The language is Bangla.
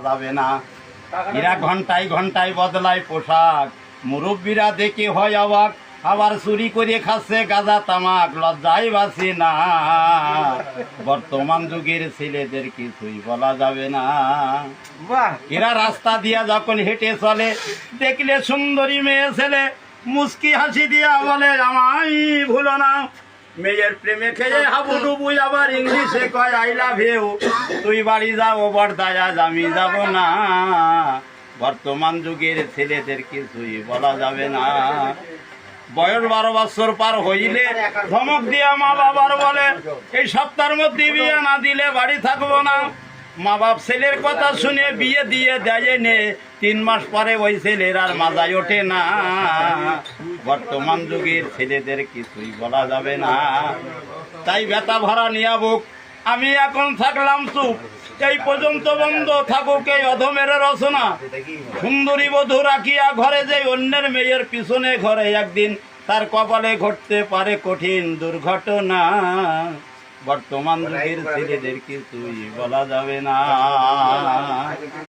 যাবে না। এরা ঘন্টায় ঘন্টায় বদলায় পোশাক, মুরব্বীরা দেখে হয় অবাক, আবার চুরি করে খাচ্ছে গাঁজা তামাক, লজ্জায় বাঁচে না। বর্তমান যুগের ছেলেদের কিছুই বলা যাবে না। এরা রাস্তা দিয়া যখন হেঁটে চলে, দেখলে সুন্দরী মেয়ে ছেলে মুস্কি হাসি দিয়া বলে আমায় ভুলো না। মেয়ের প্রেমে খেয়ে হাবুডুবু, আবার ইংলিশে কয় আই লাভ ইউ। তুই বাড়ি যাও বর্দায়, আজ আমি যাব না। বর্তমান যুগের ছেলেদের কিছুই বলা যাবে না। বয়স 12 বছর পার হইলে ধমক দিয়া মা বাবার বলে এই সপ্তাহের মধ্যে বিয়ে না দিলে বাড়ি থাকবো না। মা বাপ ছেলের কথা শুনে বিয়ে দিয়ে দেয় নে, 3 মাস পরে ওই ছেলের আর মাথায় ওঠে না। বর্তমান যুগের ছেলেদের কিছুই বলা যাবে না। তাই ব্যথা ভরা নিয়া বুক, আমি এখন থাকলাম চুপ, এই পর্যন্ত বন্ধ থাকুক এই অধমের রচনা। সুন্দরী বধূ রাখিয়া ঘরে যে অন্যের মেয়ের পিছনে ঘরে একদিন তার কপালে ঘটতে পারে কঠিন দুর্ঘটনা। বর্তমান যুগের ছেলেদের কিছুই বলা যাবে না।